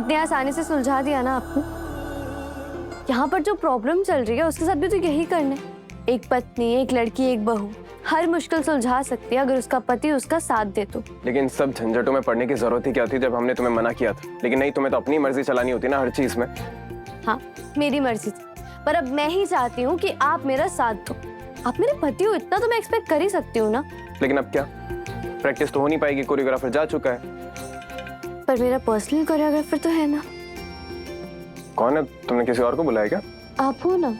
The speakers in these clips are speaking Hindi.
इतनी आसानी से सुलझा दिया ना आपने। यहाँ पर जो प्रॉब्लम चल रही है उसके साथ भी तो यही करना है। एक पत्नी, एक लड़की, एक बहू हर मुश्किल सुलझा सकती है अगर उसका पति उसका साथ दे तो। लेकिन सब झंझटों में पड़ने की जरूरत ही क्या थी जब हमने तुम्हें मना किया था। लेकिन नहीं, तुम्हें तो अपनी मर्जी चलानी होती ना हर चीज में। हाँ, मेरी मर्जी थी, पर अब मैं ही चाहती हूँ कि आप मेरा साथ दो। आप मेरे पति हो, इतना तो मैं एक्सपेक्ट कर ही सकती हूँ ना। लेकिन अब क्या, प्रैक्टिस तो हो नहीं पाएगी, कोरियोग्राफर जा चुका है। पर मेरा पर्सनल कोरियोग्राफर तो है ना। कौन है? तुमने किसी और को बुलाया क्या? आप हो ना।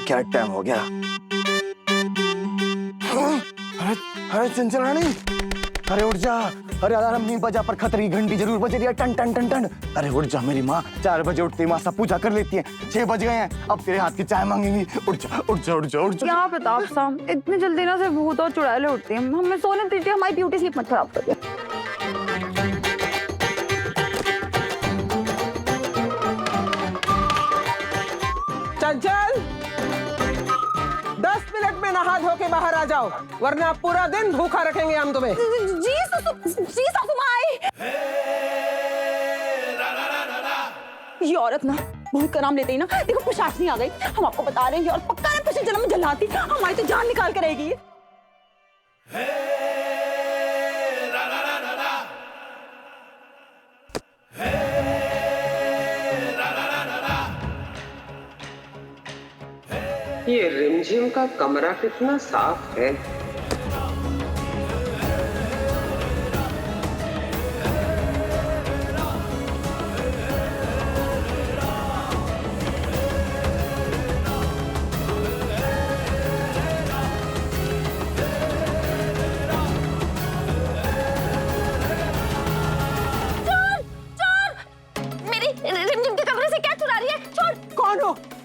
क्या टाइम हो गया? अरे अरे चंचल रानी, अरे उठ जा। अरे अलार्म नहीं बजा पर खतरे की घंटी जरूर बज रही है, टन टन टन टन। अरे उठ जा, मेरी माँ 4 बजे उठती माँ सब पूजा कर लेती है। 6 बज गए हैं, अब तेरे हाथ की चाय मांगेंगी। उठ जा उठ जा उठ जा उठ जा। क्या प्रताप साहब, इतनी जल्दी ना सिर्फ भूत और चुड़ैले उठते हैं। हमें सोने दीजिए, हमारी ब्यूटी स्लीप मत खराब करिए। चंचल, 10 मिनट में नहा धो के बाहर आ जाओ, वरना पूरा दिन भूखा रखेंगे हम तुम्हें। जी सासू माँ। ये औरत ना बहुत का नाम लेते ही ना, देखो प्रशासनी आ गई। हम आपको बता रहे हैं और पक्का ना पिछले जन्म में जलाती, हमारी तो जान निकाल कर रहेगी। ये रिमझिम का कमरा कितना साफ है।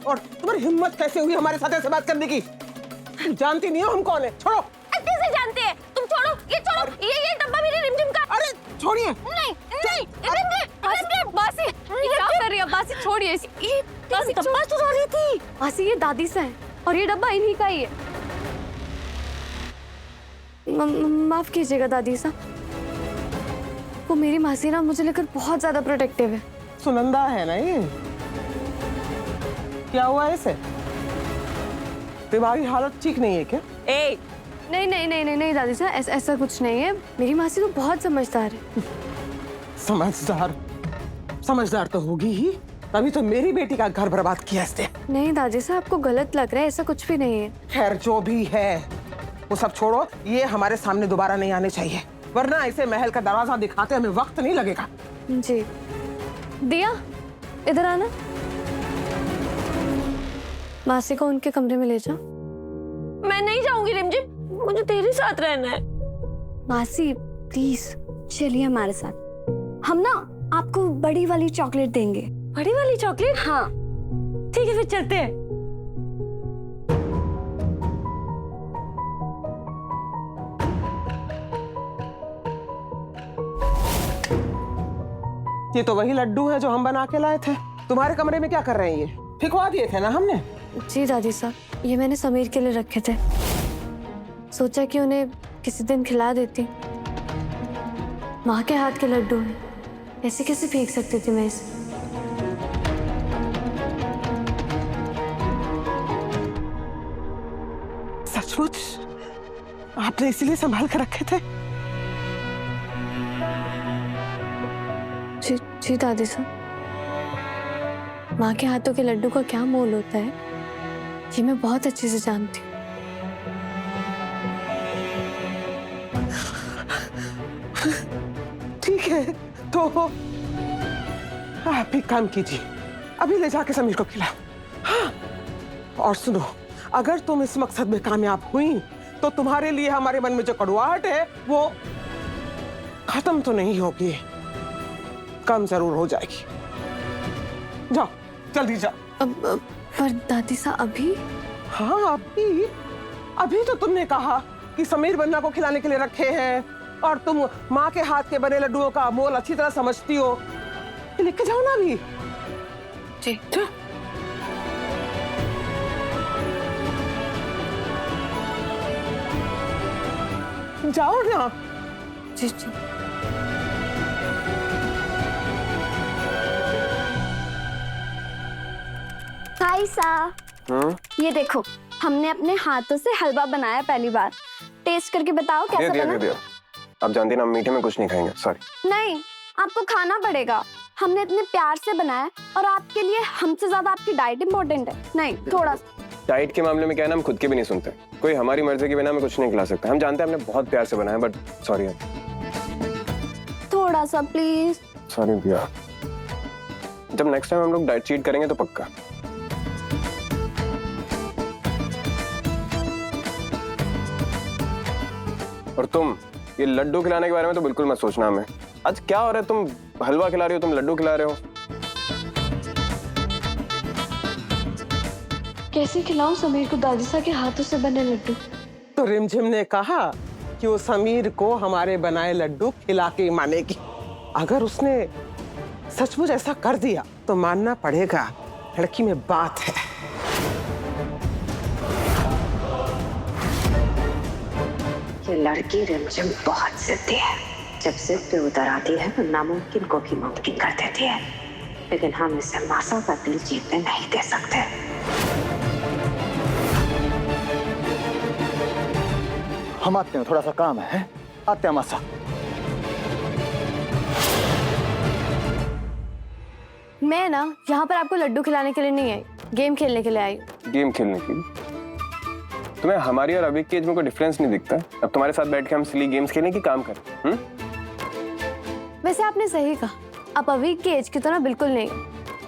और तुम्हारी हिम्मत कैसे हुई हमारे साथ ऐसे बात करने की? जानती नहीं हो हम कौन है? छोड़ो। कैसे जानते हैं? तुम छोड़ो, ये छोड़ो। ये डब्बा मेरी रिमझिम का। अरे छोड़िए। नहीं नहीं, बासी क्या कर रही है? बासी छोड़िए। ये डब्बा चुरा रही थी। बासी ये दादी से है और ये डब्बा इन्हीं का ही है। माफ कीजिएगा दादी साहब, वो मेरी मासी ना मुझे लेकर बहुत ज्यादा प्रोटेक्टिव है। सुनंदा है ना ये? क्या हुआ इसे? दिमागी हालत ठीक नहीं है क्या? नहीं नहीं नहीं नहीं नहीं दादी साहब, ऐसा कुछ नहीं है। मेरी मासी तो बहुत समझदार है। समझदार? समझदार तो होगी ही, तभी तो मेरी बेटी का घर बर्बाद किया इसने। नहीं दादी साहब, आपको गलत लग रहा है, ऐसा कुछ भी नहीं है। खैर जो भी है वो सब छोड़ो, ये हमारे सामने दोबारा नहीं आने चाहिए, वरना इसे महल का दरवाजा दिखाते हमें वक्त नहीं लगेगा। जी दिया, इधर आना। मासी को उनके कमरे में ले जा। मैं नहीं जाऊंगी रिमझिम, मुझे तेरे साथ रहना है। मासी प्लीज चलिए हमारे साथ, हम ना आपको बड़ी वाली चॉकलेट देंगे। बड़ी वाली चॉकलेट? हाँ ठीक है, फिर चलते हैं। ये तो वही लड्डू है जो हम बना के लाए थे। तुम्हारे कमरे में क्या कर रहे हैं ये? फिकवा दिए थे ना हमने। जी दादी साहब, ये मैंने समीर के लिए रखे थे, सोचा कि उन्हें किसी दिन खिला देती। माँ के हाथ के लड्डू हैं, ऐसे कैसे फेंक सकती थी मैं इसे। सचमुच आपने इसीलिए संभाल कर रखे थे? जी जी दादी साहब, माँ के हाथों के लड्डू का क्या मोल होता है ये मैं बहुत अच्छे से जानती हूँ। ठीक है, तो आप एक काम कीजिए, अभी ले जाके समीर को खिलाओ। हाँ, और सुनो, अगर तुम इस मकसद में कामयाब हुई तो तुम्हारे लिए हमारे मन में जो कड़वाहट है वो खत्म तो नहीं होगी, कम जरूर हो जाएगी। जाओ जल्दी जाओ। पर दादी साहब अभी? हाँ अभी, अभी तो तुमने कहा कि समीर बन्ना को खिलाने के लिए रखे हैं और तुम माँ के हाथ के बने लड्डुओं का मोल अच्छी तरह समझती हो। लिख के जाओ ना अभी। जी जाओ ना। जी जी। हाय सा, ये देखो हमने अपने हाथों से हलवा बनाया पहली बार, टेस्ट करके बताओ कैसा दे बना। दिया। आप जानती ना, हम मीठे में कुछ नहीं खाएंगे, सॉरी। नहीं, आपको खाना पड़ेगा, हमने इतने प्यार से बनाया और आपके लिए हमसे ज्यादा आपकी डाइट इम्पोर्टेंट है। नहीं, थोड़ा डाइट के मामले में क्या है ना, हम खुद के भी नहीं सुनते। कोई हमारी मर्जी के बिना हमें कुछ नहीं खिला सकता। हम जानते हैं हमने बहुत प्यार से बनाया, बट सॉरी यार। थोड़ा सा प्लीज। सॉरी भैया, जब नेक्स्ट टाइम हम लोग डाइट चीट करेंगे तो पक्का। और तुम ये लड्डू खिलाने के बारे में तो बिल्कुल मत सोचना हमें। आज क्या हो रहा है, तुम हलवा खिला रही हो, तुम लड्डू खिला रहे हो। कैसे खिलाऊं समीर को दादी साहब के हाथों से बने लड्डू? तो रिमझिम ने कहा कि वो समीर को हमारे बनाए लड्डू खिला के मानेगी। अगर उसने सचमुच ऐसा कर दिया तो मानना पड़ेगा, लड़की में बात है। ये लड़की रिमझिम बहुत जिद्दी है। जब जिद पे उतर आती है तो नामुमकिन को भी मुमकिन कर देती है, लेकिन हम इसे मासा का दिल जीतने नहीं दे सकते। हम आते हैं, थोड़ा सा काम है। आते हैं मासा। मैं ना यहाँ पर आपको लड्डू खिलाने के लिए नहीं आई, गेम खेलने के लिए आई। गेम खेलने की? तुम्हें हमारी और अभी की एज में कोई डिफरेंस नहीं दिखता? अब तुम्हारे साथ बैठ के हम सिली गेम्स खेलने की काम करें? वैसे आपने सही कहा, आप अभी की एज की तो ना बिल्कुल नहीं।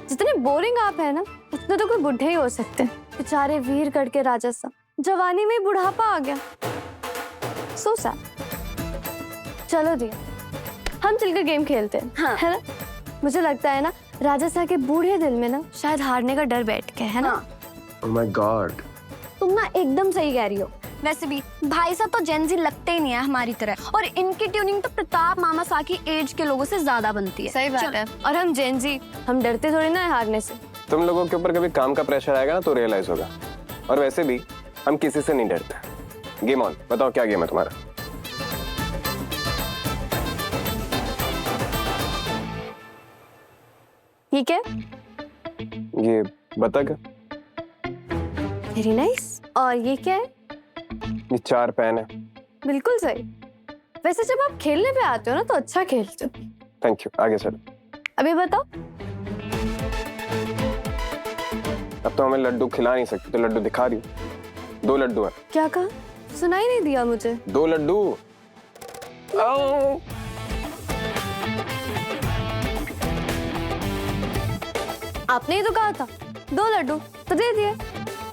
जितने बोरिंग आप है ना, उतने तो कोई बुढ़े ही हो सकते हैं। बेचारे वीरगढ़ के राजा साहब जवानी में ही बुढ़ापा आ गया। So sad. चलो दिया, हम चलकर गेम खेलते हैं। हाँ। है ना? मुझे लगता है ना राजा साहब के बूढ़े दिल में ना शायद हारने का डर बैठ गया है ना। ओह माय गॉड, तुम ना एकदम सही कह रही हो। वैसे भी भाई साहब तो जेनजी लगते ही नहीं है हमारी तरह, और इनकी ट्यूनिंग तो प्रताप मामा सा की एज के लोगों से ज्यादा बनती है। सही बात है। और हम जेनजी, हम डरते थोड़ी ना है हारने से। तुम लोगों के ऊपर कभी काम का प्रेशर आएगा ना तो रियलाइज होगा। और वैसे भी हम किसी से नहीं डरते। Game on. बताओ क्या गेम है तुम्हारा? ठीक है, ये बतख, वेरी नाइस। और ये क्या है? ये 4 पैन है। बिल्कुल सही। वैसे जब आप खेलने पे आते हो ना तो अच्छा खेलते हो। थैंक यू, आगे चलो। अभी बताओ। अब तो हमें लड्डू खिला नहीं सकती, तो लड्डू दिखा रही हूँ। 2 लड्डू हैं। क्या कहा? सुनाई नहीं दिया मुझे। 2 लड्डू। आओ। आपने ही तो कहा था 2 लड्डू, तो दे दिए।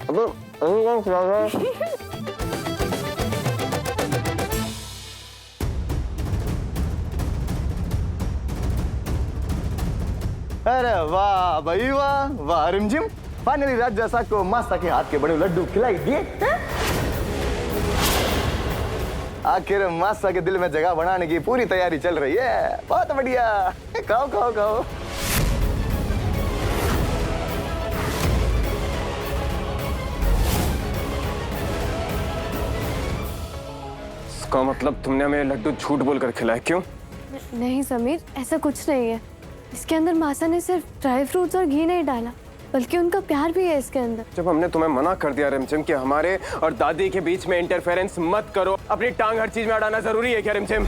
अबे कौन खिला रहा है? अरे वाह भाई वाह, वाह रिमझिम, फाइनली राज जैसा को मास्ता के हाथ के बड़े लड्डू खिलाई दिए। आखिर मास्ता के दिल में जगह बनाने की पूरी तैयारी चल रही है। बहुत बढ़िया, खाओ खाओ खाओ। इसका मतलब तुमने हमें लड्डू झूठ बोलकर खिलाए, क्यों? नहीं समीर, ऐसा कुछ नहीं है। इसके अंदर मासा ने सिर्फ ड्राई फ्रूट्स और घी नहीं डाला, बल्कि उनका प्यार भी है इसके अंदर। जब हमने तुम्हें मना कर दिया रिमझिम कि हमारे और दादी के बीच में इंटरफेरेंस मत करो, अपनी टांग हर चीज में अड़ाना जरूरी है क्या रिमझिम?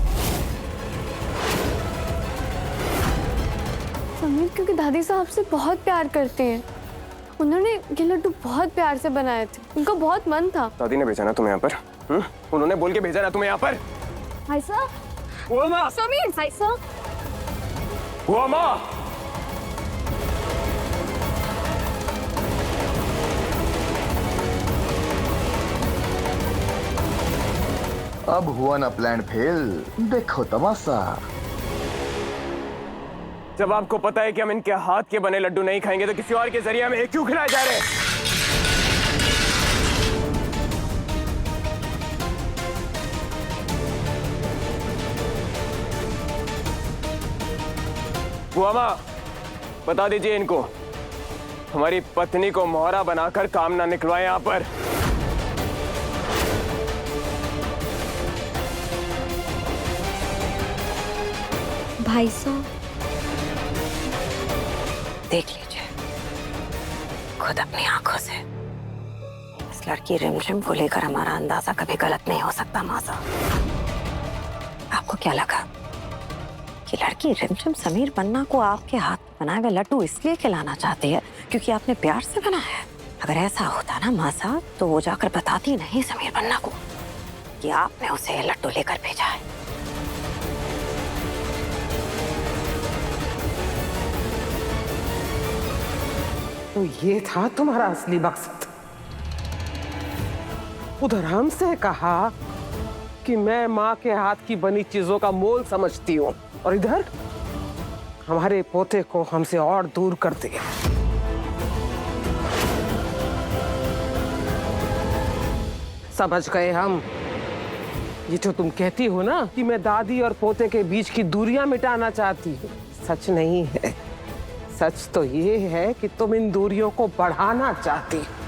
समीर, क्योंकि दादी साहब से बहुत प्यार करती हैं। उन्होंने ये लड्डू बहुत प्यार से बनाए थे, उनका बहुत मन था। दादी ने भेजा ना तुम्हें यहाँ पर? उन्होंने बोल के भेजा ना तुम्हें यहाँ पर? भाई साहब, वो माँ, समीर भाई साहब, वो माँ, अब हुआ ना प्लान फेल, देखो तमाशा। जब आपको पता है कि हम इनके हाथ के बने लड्डू नहीं खाएंगे तो किसी और के जरिए हमें क्यों खिलाए जा रहे हैं? बुआ माँ, बता दीजिए इनको, हमारी पत्नी को मोहरा बनाकर काम ना निकलवाए यहाँ पर। भाई साहब, देख लीजिए खुद अपनी आंखों से। इस लड़की रिमझिम को लेकर हमारा अंदाजा कभी गलत नहीं हो सकता मासा। आपको क्या लगा कि लड़की रिमझिम समीर पन्ना को आपके हाथ में बनाए हुए लड्डू इसलिए खिलाना चाहती है क्योंकि आपने प्यार से बनाया है? अगर ऐसा होता ना मासा, तो वो जाकर बताती नहीं समीर पन्ना को कि आपने उसे ये लड्डू लेकर भेजा है। तो ये था तुम्हारा असली मकसद। उधर हमसे कहा कि मैं माँ के हाथ की बनी चीजों का मोल समझती हूँ, और इधर हमारे पोते को हमसे और दूर कर दिया। समझ गए हम। ये जो तुम कहती हो ना कि मैं दादी और पोते के बीच की दूरियां मिटाना चाहती हूँ, सच नहीं है। सच तो ये है कि तुम इन दूरियों को बढ़ाना चाहती हो।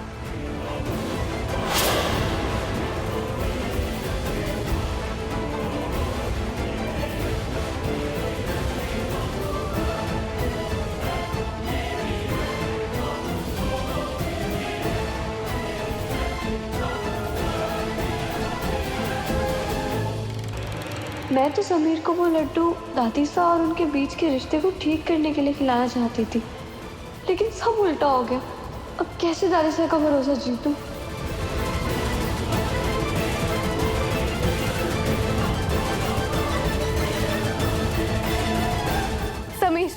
मैं तो समीर को वो लड्डू दादी सा और उनके बीच के रिश्ते को ठीक करने के लिए खिलाना चाहती थी, लेकिन सब उल्टा हो गया। अब कैसे दादी सा का भरोसा जीतूं? समीर,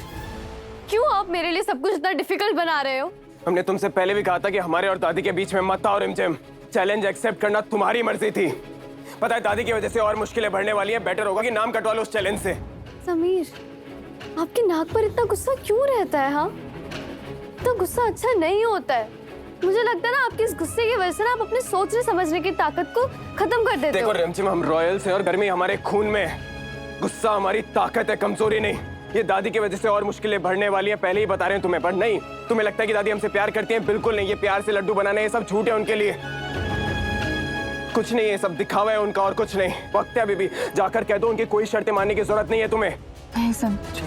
क्यों आप मेरे लिए सब कुछ इतना डिफिकल्ट बना रहे हो? हमने तुमसे पहले भी कहा था कि हमारे और दादी के बीच में मत आओ रिमझिम। चैलेंज एक्सेप्ट करना तुम्हारी मर्जी थी। पता है दादी की वजह से और मुश्किलें बढ़ने वाली हैं, बेटर होगा कि नाम कटवा लो उस चैलेंज से। समीर, आपके नाक पर इतना गुस्सा क्यों रहता है? हाँ, इतना गुस्सा अच्छा नहीं होता है। मुझे लगता है ना आपकी इस गुस्से की वजह से ना आप अपने सोचने समझने की ताकत को खत्म कर देते हो। देखो रिमझिम, हम रॉयल्स हैं और गर्मी हमारे खून में है। गुस्सा हमारी ताकत है, कमजोरी नहीं। ये दादी की वजह से और मुश्किलें बढ़ने वाली हैं, पहले ही बता रहे हैं तुम्हें। पर नहीं, तुम्हें लगता है कि दादी हमसे प्यार करती है? बिल्कुल नहीं। ये प्यार से लड्डू बनाने ये सब झूठ है उनके लिए। कुछ नहीं, ये सब दिखावा है उनका और कुछ नहीं। वक्त है अभी भी, जाकर कह दो उनकी कोई शर्तें मानने की जरूरत नहीं है तुम्हें। नहीं समझ।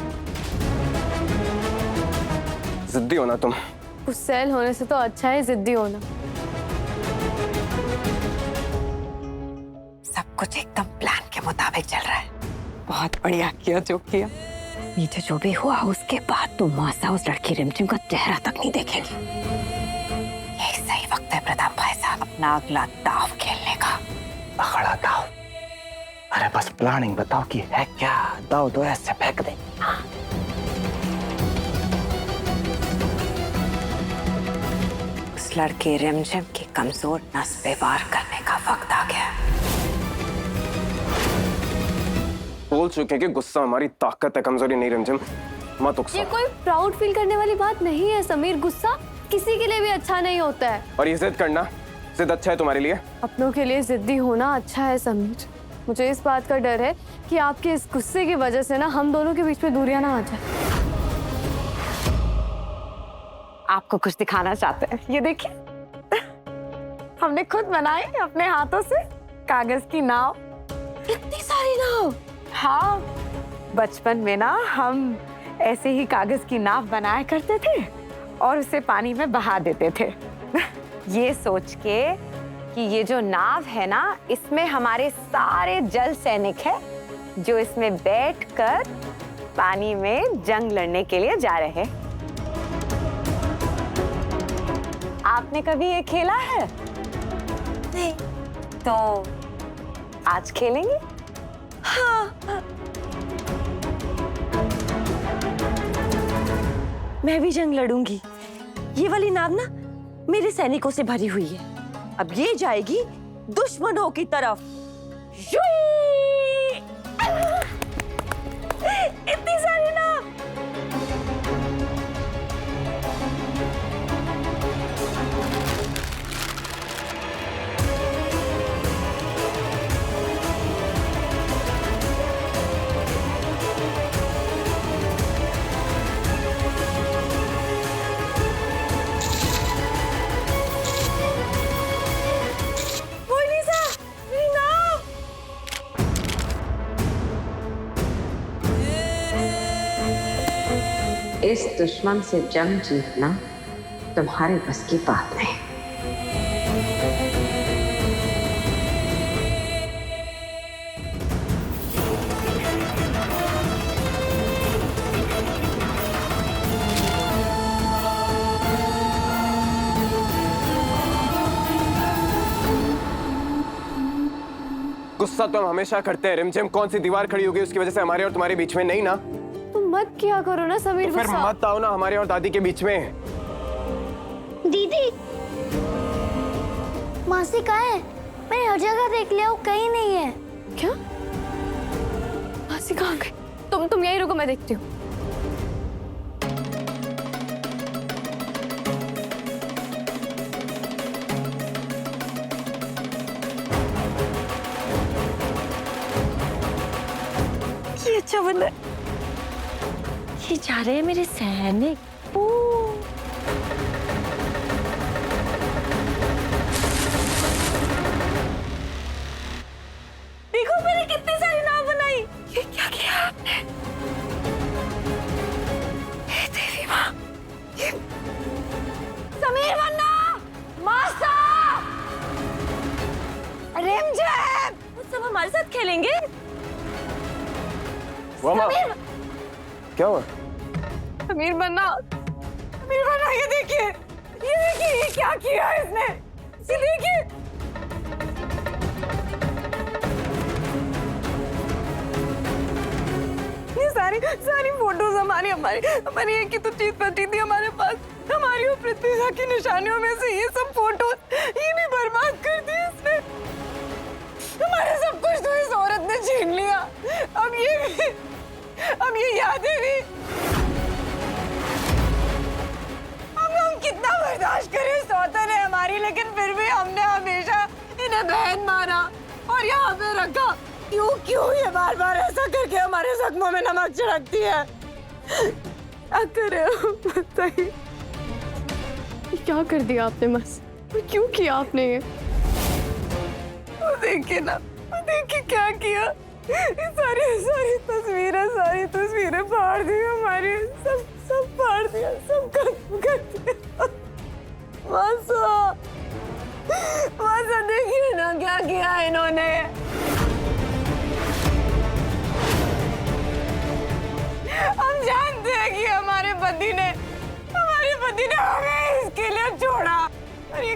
जिद्दी हो ना तुम। गुस्सैल होने से तो अच्छा है जिद्दी होना। सब कुछ एकदम प्लान के मुताबिक चल रहा है। बहुत बढ़िया किया जो किया। नीचे जो भी हुआ उसके बाद तुम मासा उस लड़की रिमझिम का चेहरा तक नहीं देखेंगे। यही सही वक्त है प्रताप भाई साहब अपना अगला दाव खेलने का। पकड़ा दाव? अरे बस प्लानिंग बताओ कि है क्या? दाव तो ऐसे फेंक दे। हाँ। उस लड़की रिमझिम की कमजोर नस पे वार करने का वक्त आ गया। बोल चुके हैं कि गुस्सा हमारी ताकत है, कमजोरी नहीं रिमझिम। मत उकसा। ये कोई प्राउड फील करने वाली बात नहीं है समीर। गुस्सा किसी के लिए भी अच्छा नहीं होता है। और ये जिद करना, जिद अच्छा है तुम्हारे लिए? अपनों के लिए जिद्दी होना अच्छा है समीर। मुझे इस बात का डर है कि आपके इस गुस्से की वजह से ना हम दोनों के बीच में दूरियां ना आ जाए। आपको कुछ दिखाना चाहते हैं, ये देखिए हमने खुद बनाई अपने हाथों से कागज की नाव। इतनी सारी नाव? हाँ, बचपन में ना हम ऐसे ही कागज की नाव बनाया करते थे और उसे पानी में बहा देते थे ये सोच के कि ये जो नाव है ना, इसमें हमारे सारे जल सैनिक हैं जो इसमें बैठकर पानी में जंग लड़ने के लिए जा रहे हैं। आपने कभी ये खेला है? नहीं। तो आज खेलेंगे? हाँ। मैं भी जंग लड़ूंगी। ये वाली नाव ना मेरे सैनिकों से भरी हुई है। अब ये जाएगी दुश्मनों की तरफ। इतनी सारी नाव। इस दुश्मन से जंग जीतना तुम्हारे बस की बात नहीं। गुस्सा तो हम हमेशा करते हैं रिमझिम। कौन सी दीवार खड़ी होगी उसकी वजह से हमारे और तुम्हारे बीच में? नहीं ना। तो मत किया करो ना समीर। तो फिर गुस्सा मत आओ ना हमारे और दादी के बीच में। दीदी, मासी कहाँ है? मैंने हर जगह देख लिया, वो कहीं नहीं है। क्या? मासी कहाँ गई? तुम यहीं रुको, मैं देखती हूँ। ये अच्छा बंदा है। ये जा रहे हैं मेरे सैनिक। देखो मैंने कितनी सारी नाव बनाई। ये क्या किया आपने? हे देवी माँ, ये समीर वन्ना, मासा, रिमझिम, वो सब हमारे साथ खेलेंगे। क्या हुआ? समीर वन्ना, ये देखिए, ये क्या किया इसने? ये देखिए। सारी फोटोज हमारी एक ही तो चीज बची थी हमारे पास। हमारी और पृथ्वी की निशानियों में से ये सब फोटोज ये भी बर्बाद कर दी इसने। हमारे सब कुछ तो इस औरत ने छीन लिया। अब ये यादें भी। अब हम कितना बर्दाश्त करें? सौतन है हमारी, लेकिन फिर भी हमने हमेशा इन्हें बहन माना और यहाँ पे रखा। क्यों ये बार बार ऐसा करके हमारे जख्मों में नमक छिड़कती है? क्या करे बताइए। क्या कर दिया आपने मासी? क्यों किया आपने ये? देखिए ना, देखिए क्या किया। सारी तस्वीरें फाड़ दी हमारी। सब फाड़ दिया, सब खत्म कर दिया। मासा देखिए ना क्या किया इन्होंने। हम जानते हैं कि हमारे पति ने हमें इसके लिए छोड़ा। और ये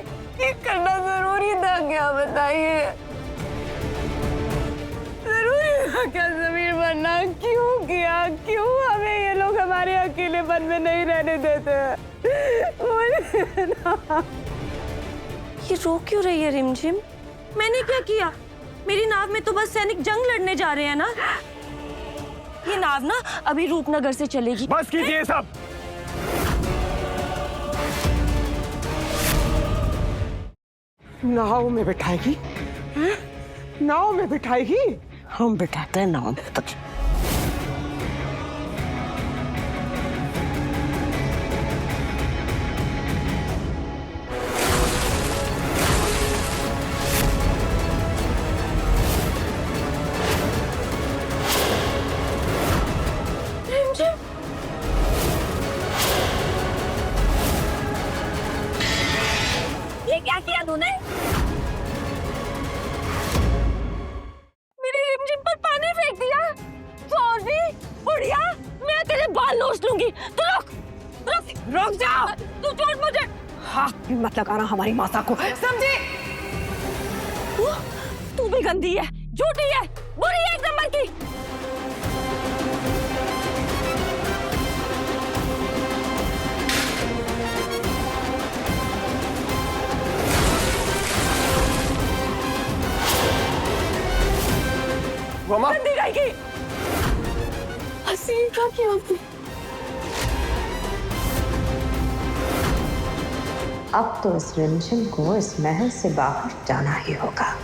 करना जरूरी था क्या? बताइए, जरूरी था क्या समीर वन्ना? क्यों किया? क्यों हमें ये लोग हमारे अकेलेपन में नहीं रहने देते? ये रो क्यों रही है रिमझिम? मैंने क्या किया? मेरी नाव में तो बस सैनिक जंग लड़ने जा रहे हैं ना। ये नाव ना अभी रूपनगर से चलेगी। बस कीजिए सब। नाव में बिठाएगी? हैं? नाव में बिठाएगी? हम बिठाते हैं नाव में तक। ये क्या किया तूने? मेरी रिमझिम पर पानी फेंक दिया। सॉरी, बुढ़िया, मैं तेरे बाल नोच लूंगी। तू रुक जाओ। तू छोड़ मुझे। हाँ, हिम्मत लगाना हमारी माता को। समझी? तू भी गंदी है, झूठी है, बुरी है एक नंबर की। मामा गंदी रहेगी। हसीन का क्या होती? अब तो इस रिमझिम को इस महल से बाहर जाना ही होगा।